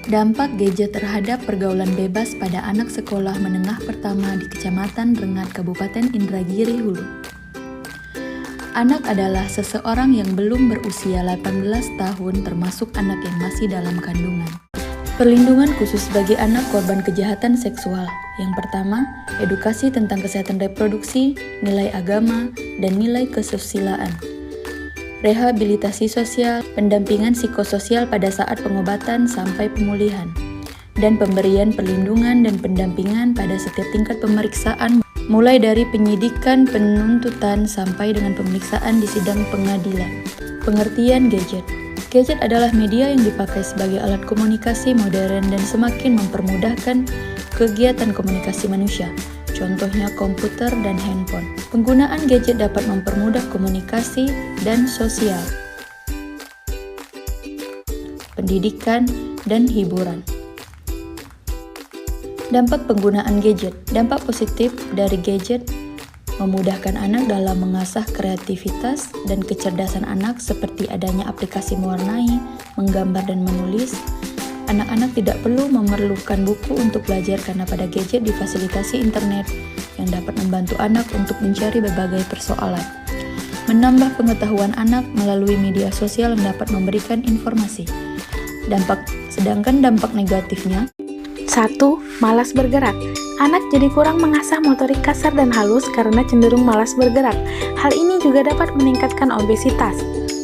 Dampak gadget terhadap pergaulan bebas pada anak sekolah menengah pertama di Kecamatan Rengat, Kabupaten Indragiri Hulu. Anak adalah seseorang yang belum berusia 18 tahun termasuk anak yang masih dalam kandungan. Perlindungan khusus bagi anak korban kejahatan seksual. Yang pertama, edukasi tentang kesehatan reproduksi, nilai agama, dan nilai kesusilaan. Rehabilitasi sosial, pendampingan psikososial pada saat pengobatan sampai pemulihan, dan pemberian perlindungan dan pendampingan pada setiap tingkat pemeriksaan, mulai dari penyidikan, penuntutan, sampai dengan pemeriksaan di sidang pengadilan. Pengertian gadget. Gadget adalah media yang dipakai sebagai alat komunikasi modern dan semakin mempermudahkan kegiatan komunikasi manusia. Contohnya komputer dan handphone. Penggunaan gadget dapat mempermudah komunikasi dan sosial, pendidikan, dan hiburan. Dampak penggunaan gadget. Dampak positif dari gadget memudahkan anak dalam mengasah kreativitas dan kecerdasan anak seperti adanya aplikasi mewarnai, menggambar, dan menulis. Anak-anak tidak perlu memerlukan buku untuk belajar karena pada gadget difasilitasi internet yang dapat membantu anak untuk mencari berbagai persoalan. Menambah pengetahuan anak melalui media sosial yang dapat memberikan informasi. Sedangkan dampak negatifnya. 1. Malas bergerak. Anak jadi kurang mengasah motorik kasar dan halus karena cenderung malas bergerak. Hal ini juga dapat meningkatkan obesitas.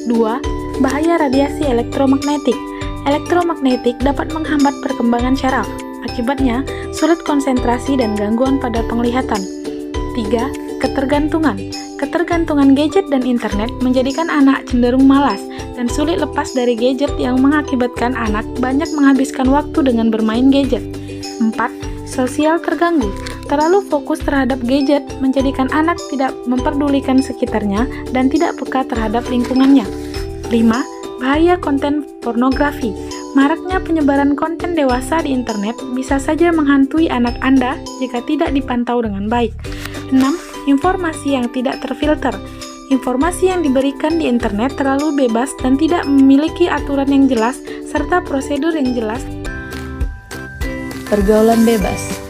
2. Bahaya radiasi elektromagnetik. Elektromagnetik dapat menghambat perkembangan syaraf. Akibatnya, sulit konsentrasi dan gangguan pada penglihatan. 3. Ketergantungan. Ketergantungan gadget dan internet menjadikan anak cenderung malas dan sulit lepas dari gadget yang mengakibatkan anak banyak menghabiskan waktu dengan bermain gadget. 4. Sosial terganggu. Terlalu fokus terhadap gadget menjadikan anak tidak memperdulikan sekitarnya dan tidak peka terhadap lingkungannya. 5. Bahaya konten pornografi. Maraknya penyebaran konten dewasa di internet bisa saja menghantui anak Anda jika tidak dipantau dengan baik. 6. Informasi yang tidak terfilter. Informasi yang diberikan di internet terlalu bebas dan tidak memiliki aturan yang jelas serta prosedur yang jelas. Pergaulan bebas.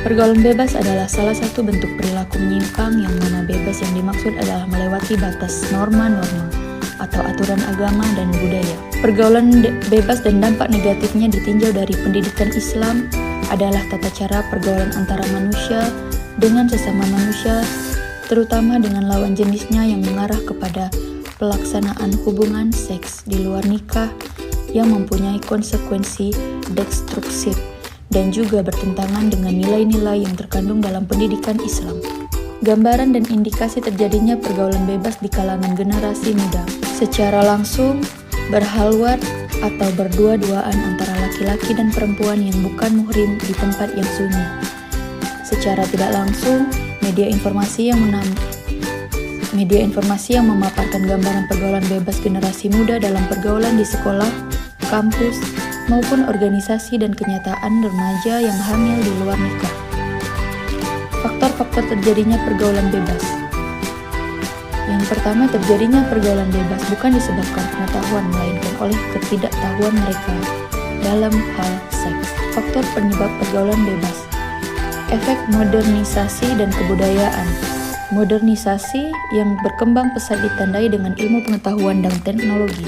Pergaulan bebas adalah salah satu bentuk perilaku menyimpang yang mana bebas yang dimaksud adalah melewati batas norma-norma atau aturan agama dan budaya. Pergaulan bebas dan dampak negatifnya ditinjau dari pendidikan Islam adalah tata cara pergaulan antara manusia dengan sesama manusia, terutama dengan lawan jenisnya yang mengarah kepada pelaksanaan hubungan seks di luar nikah yang mempunyai konsekuensi destruktif dan juga bertentangan dengan nilai-nilai yang terkandung dalam pendidikan Islam. Gambaran dan indikasi terjadinya pergaulan bebas di kalangan generasi muda. Secara langsung, berhalwat atau berdua-duaan antara laki-laki dan perempuan yang bukan muhrim di tempat yang sunyi. Secara tidak langsung, media informasi yang memaparkan gambaran pergaulan bebas generasi muda dalam pergaulan di sekolah, kampus, maupun organisasi dan kenyataan remaja yang hamil di luar nikah. Faktor-faktor terjadinya pergaulan bebas. Yang pertama, terjadinya pergaulan bebas bukan disebabkan pengetahuan, melainkan oleh ketidaktahuan mereka dalam hal seks. Faktor penyebab pergaulan bebas. Efek modernisasi dan kebudayaan. Modernisasi yang berkembang pesat ditandai dengan ilmu pengetahuan dan teknologi.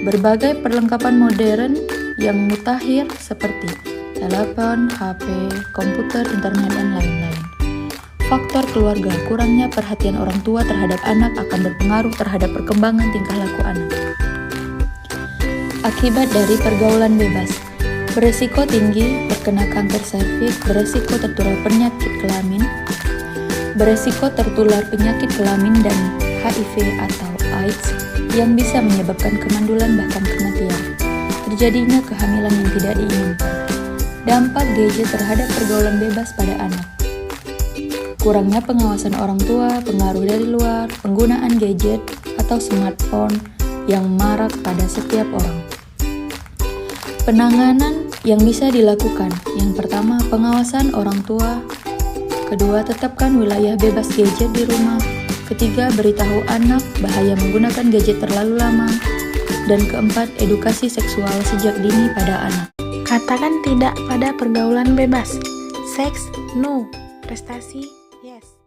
Berbagai perlengkapan modern yang mutakhir seperti telepon, HP, komputer, internet, dan lain-lain. Faktor keluarga. Kurangnya perhatian orang tua terhadap anak akan berpengaruh terhadap perkembangan tingkah laku anak. Akibat dari pergaulan bebas. Beresiko tinggi terkena kanker serviks, beresiko tertular penyakit kelamin, beresiko tertular penyakit kelamin dan HIV atau AIDS yang bisa menyebabkan kemandulan bahkan kematian. Terjadinya kehamilan yang tidak diinginkan. Dampak gadget terhadap pergaulan bebas pada anak. Kurangnya pengawasan orang tua, pengaruh dari luar, penggunaan gadget atau smartphone yang marak pada setiap orang. Penanganan yang bisa dilakukan. Yang pertama, pengawasan orang tua. Kedua, tetapkan wilayah bebas gadget di rumah. Ketiga, beritahu anak bahaya menggunakan gadget terlalu lama. Dan keempat, edukasi seksual sejak dini pada anak. Katakan tidak pada pergaulan bebas. Seks, no. Prestasi, yes.